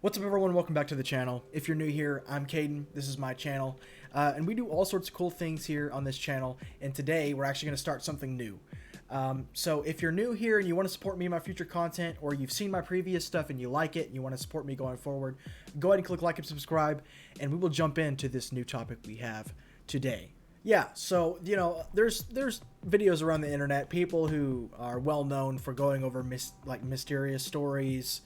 What's up, everyone? Welcome back to the channel. If you're new here, I'm Caden. This is my channel, and we do all sorts of cool things here on this channel. And today, we're actually going to start something new. So if you're new here and you want to support me in my future content, or you've seen my previous stuff and you like it and you want to support me going forward, go ahead and click like and subscribe, and we will jump into this new topic we have today. Yeah, so, you know, there's videos around the internet, people who are well known for going over mysterious stories,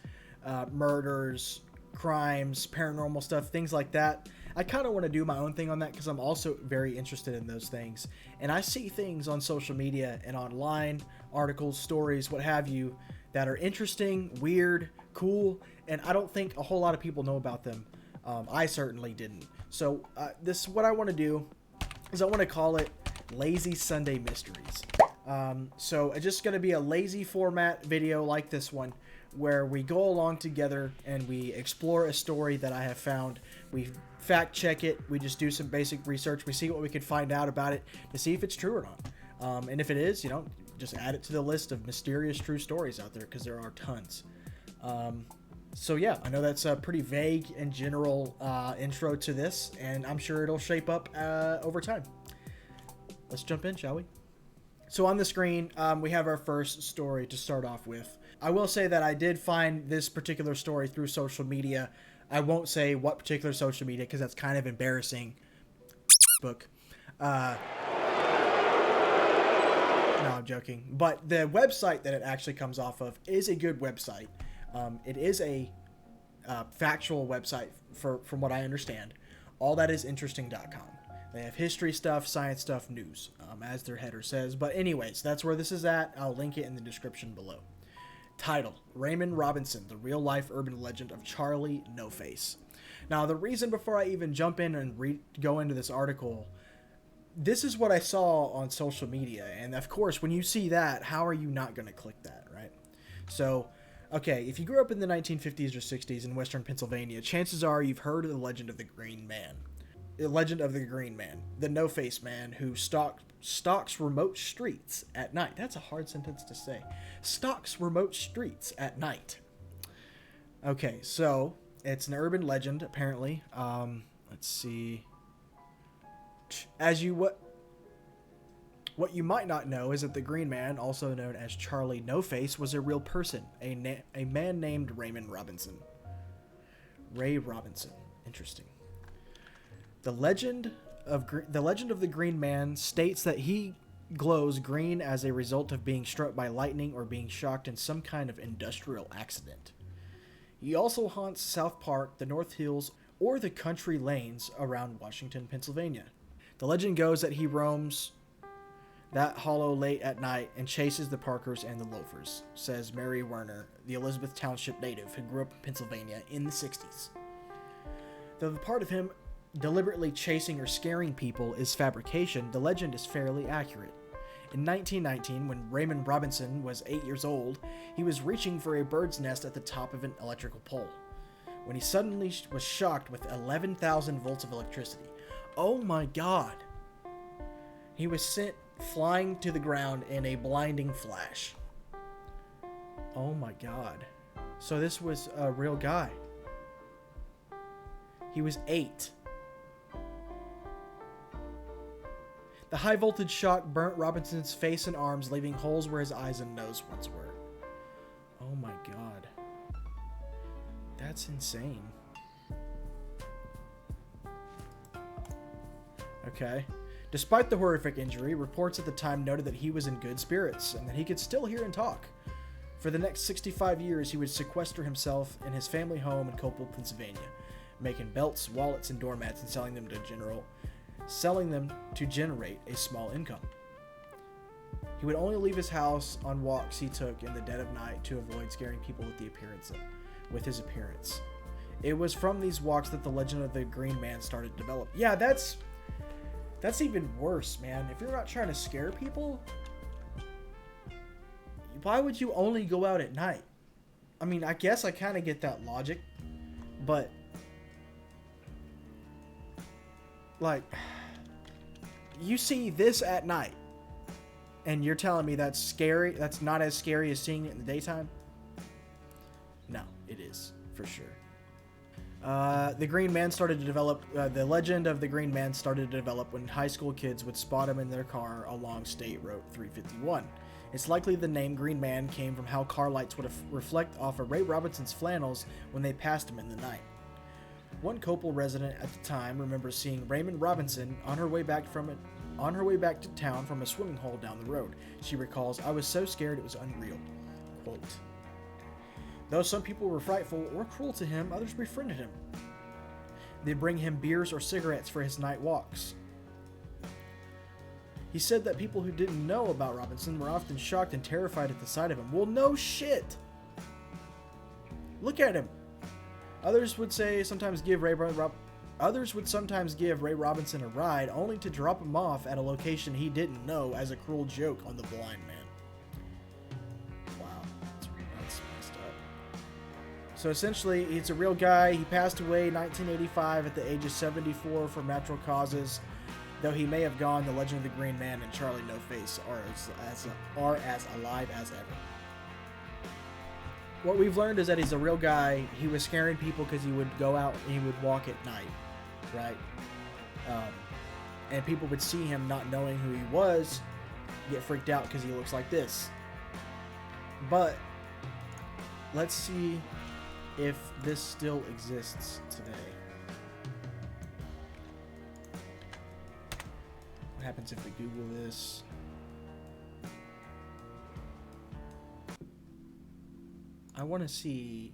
murders, crimes, paranormal stuff, things like that. I kind of want to do my own thing on that because I'm also very interested in those things. And I see things on social media and online, articles, stories, what have you, that are interesting, weird, cool, and I don't think a whole lot of people know about them. I certainly didn't. So what I want to do is I want to call it Lazy Sunday Mysteries. So it's just going to be a lazy format video like this one, where we go along together and we explore a story that I have found. We fact check it. We just do some basic research. We see what we can find out about it to see if it's true or not. And if it is, you know, just add it to the list of mysterious true stories out there, because there are tons. So yeah, I know that's a pretty vague and general intro to this, and I'm sure it'll shape up over time. Let's jump in, shall we? So on the screen, we have our first story to start off with. I will say that I did find this particular story through social media. I won't say what particular social media because that's kind of embarrassing. Book. No, I'm joking. But the website that it actually comes off of is a good website. It is a factual website from what I understand. All that is interesting.com. They have history stuff, science stuff, news, as their header says. But anyways, that's where this is at. I'll link it in the description below. Title: Raymond Robinson, the real-life urban legend of Charlie No Face. Now, the reason before I even jump in and go into this article, this is what I saw on social media. And of course, when you see that, how are you not going to click that, right? So, okay, if you grew up in the 1950s or 60s in western Pennsylvania, chances are you've heard of the legend of the Green Man. The legend of the Green Man, the no-face man who stalks remote streets at night. That's a hard sentence to say. Stalks remote streets at night. Okay, so it's an urban legend, apparently. Let's see. What you might not know is that the Green Man, also known as Charlie No Face, was a real person, a man named Raymond Robinson. Ray Robinson. Interesting. The legend of the Green Man states that he glows green as a result of being struck by lightning or being shocked in some kind of industrial accident. He also haunts South Park, the North Hills, or the country lanes around Washington, Pennsylvania. The legend goes that he roams that hollow late at night and chases the Parkers and the loafers, says Mary Werner, the Elizabeth Township native who grew up in Pennsylvania in the 60s. Though the part of him deliberately chasing or scaring people is fabrication, the legend is fairly accurate. In 1919, when Raymond Robinson was 8 years old, he was reaching for a bird's nest at the top of an electrical pole, when he suddenly was shocked with 11,000 volts of electricity. Oh my God! He was sent flying to the ground in a blinding flash. Oh my God. So this was a real guy. He was 8. The high-voltage shock burnt Robinson's face and arms, leaving holes where his eyes and nose once were. Oh my God. That's insane. Okay. Despite the horrific injury, reports at the time noted that he was in good spirits and that he could still hear and talk. For the next 65 years, he would sequester himself in his family home in Copeland, Pennsylvania, making belts, wallets, and doormats and selling them to generate a small income. He would only leave his house on walks he took in the dead of night to avoid scaring people with his appearance. It was from these walks that the legend of the Green Man started to develop. Yeah, that's even worse, man. If you're not trying to scare people, why would you only go out at night? I mean, I guess I kind of get that logic, but like, you see this at night and you're telling me that's scary? That's not as scary as seeing it in the daytime? No, it is, for sure. The Green Man started to develop. The legend of the Green Man started to develop when high school kids would spot him in their car along State Road 351. It's likely the name Green Man came from how car lights would reflect off of Ray Robinson's flannels when they passed him in the night. One Copel resident at the time remembers seeing Raymond Robinson on her way back to town from a swimming hole down the road. She recalls, "I was so scared it was unreal." Quote. Though some people were frightful or cruel to him, others befriended him. They'd bring him beers or cigarettes for his night walks. He said that people who didn't know about Robinson were often shocked and terrified at the sight of him. Well, no shit! Look at him! Others would sometimes give Ray Robinson a ride, only to drop him off at a location he didn't know as a cruel joke on the blind man. Wow, that's messed up. So essentially, he's a real guy. He passed away in 1985 at the age of 74 from natural causes. Though he may have gone, the legend of the Green Man and Charlie No Face are as alive as ever. What we've learned is that he's a real guy. He was scaring people because he would go out and he would walk at night, right? And people would see him not knowing who he was, get freaked out because he looks like this. But let's see if this still exists today. What happens if we Google this? I want to see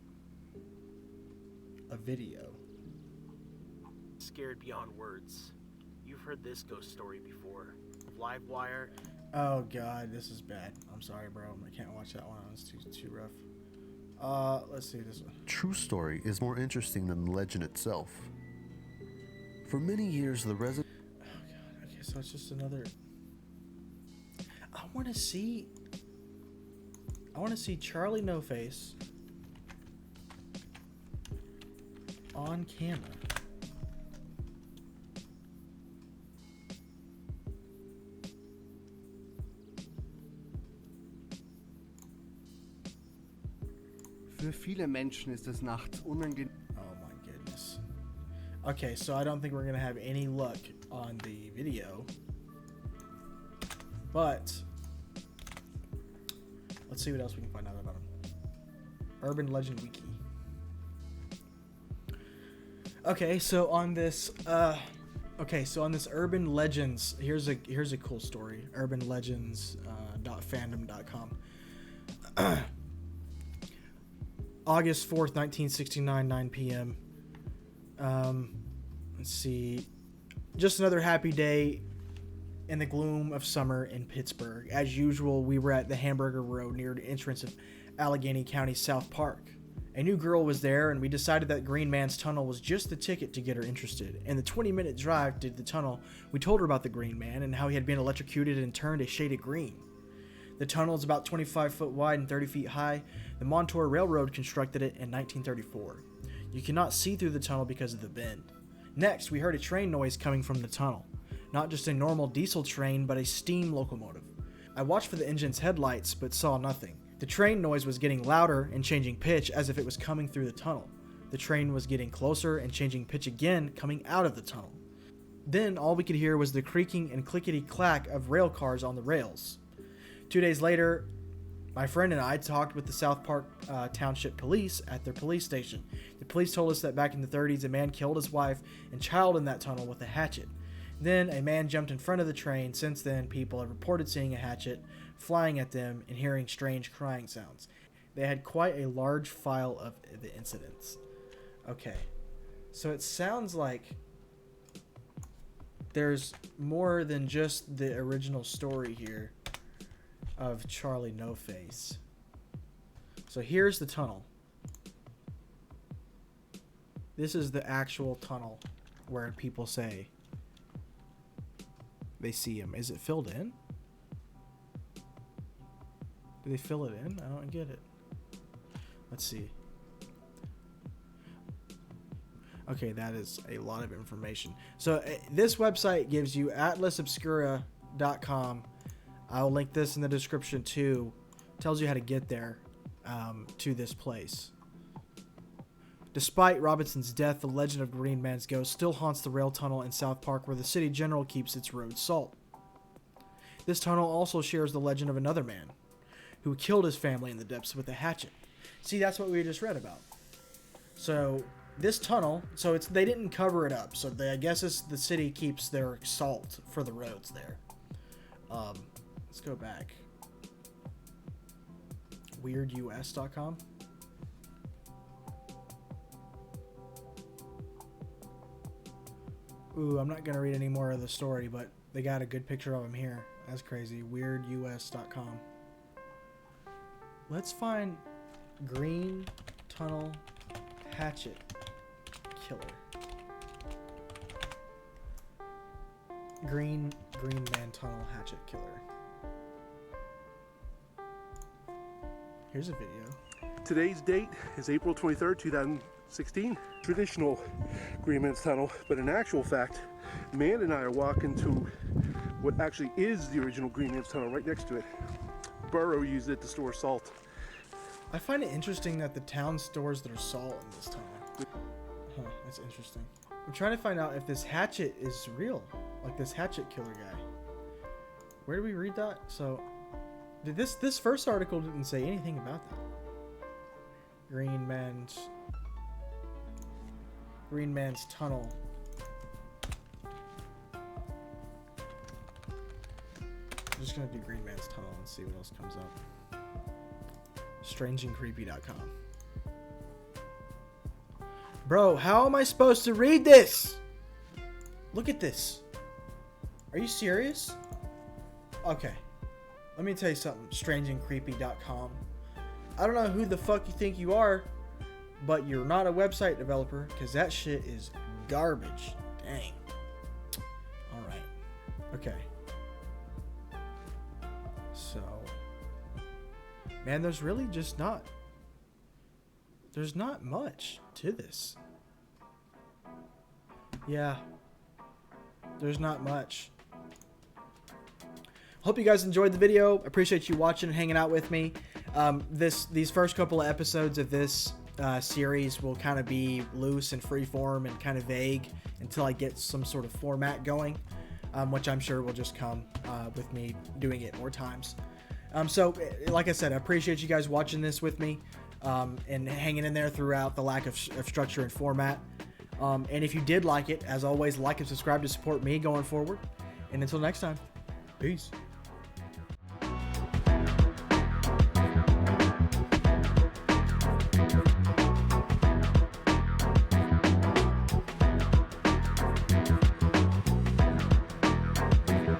a video. Scared beyond words. You've heard this ghost story before. Livewire. Oh god, this is bad. I'm sorry, bro. I can't watch that one. It's too rough. Let's see this one. True story is more interesting than the legend itself. For many years, the resident. Oh god. Okay, so it's just another. I want to see Charlie No Face on camera. Für viele Menschen ist es nachts unangenehm. Oh my goodness. Okay, so I don't think we're gonna have any luck on the video, but let's see what else we can find out about him. Urban Legend Wiki. Okay, so on this Urban Legends, here's a cool story. urbanlegends.fandom.com. August 4th, 1969, 9 p.m. Let's see. Just another happy day in the gloom of summer in Pittsburgh. As usual, we were at the Hamburger Road near the entrance of Allegheny County South Park. A new girl was there, and we decided that Green Man's tunnel was just the ticket to get her interested. In the 20-minute drive to the tunnel, we told her about the Green Man and how he had been electrocuted and turned a shade of green. The tunnel is about 25 foot wide and 30 feet high. The Montour Railroad constructed it in 1934. You cannot see through the tunnel because of the bend. Next, we heard a train noise coming from the tunnel. Not just a normal diesel train, but a steam locomotive. I watched for the engine's headlights, but saw nothing. The train noise was getting louder and changing pitch as if it was coming through the tunnel. The train was getting closer and changing pitch again, coming out of the tunnel. Then all we could hear was the creaking and clickety-clack of rail cars on the rails. 2 days later, my friend and I talked with the South Park Township Police at their police station. The police told us that back in the 30s, a man killed his wife and child in that tunnel with a hatchet. Then a man jumped in front of the train. Since then, people have reported seeing a hatchet flying at them and hearing strange crying sounds. They had quite a large file of the incidents. Okay, so it sounds like there's more than just the original story here of Charlie No Face. So here's the tunnel. This is the actual tunnel where people say they see him. Is it filled in? Do they fill it in? I don't get it. Let's see. Okay, that is a lot of information. So this website gives you atlasobscura.com. I'll link this in the description too. Tells you how to get there to this place. Despite Robinson's death, the legend of Green Man's ghost still haunts the rail tunnel in South Park where the city general keeps its road salt. This tunnel also shares the legend of another man who killed his family in the depths with a hatchet. See, that's what we just read about. So this tunnel, so they didn't cover it up. So I guess the city keeps their salt for the roads there. Let's go back. WeirdUS.com. Ooh, I'm not going to read any more of the story, but they got a good picture of him here. That's crazy. WeirdUS.com. Let's find Green Tunnel Hatchet Killer. Green Man Tunnel Hatchet Killer. Here's a video. Today's date is April 23rd, 2016. Traditional Green Man's Tunnel, but in actual fact, Man and I are walking to what actually is the original Green Man's Tunnel right next to it. Burrow used it to store salt. I find it interesting that the town stores their salt in this tunnel. Huh, that's interesting. I'm trying to find out if this hatchet is real, like this hatchet killer guy. Where do we read that? So, did this first article didn't say anything about that. Green Man's Tunnel. I'm just gonna do Green Man's Tunnel and see what else comes up. Strangeandcreepy.com. Bro, how am I supposed to read this? Look at this. Are you serious? Okay. Let me tell you something. Strangeandcreepy.com. I don't know who the fuck you think you are, but you're not a website developer, because that shit is garbage. Dang. Alright. Okay. So, man, there's really just not. There's not much to this. Yeah. There's not much. Hope you guys enjoyed the video. Appreciate you watching and hanging out with me. These first couple of episodes of this series will kind of be loose and freeform and kind of vague until I get some sort of format going, which I'm sure will just come with me doing it more times. So, like I said, I appreciate you guys watching this with me and hanging in there throughout the lack of structure and format. And if you did like it, as always, like and subscribe to support me going forward. And until next time, peace.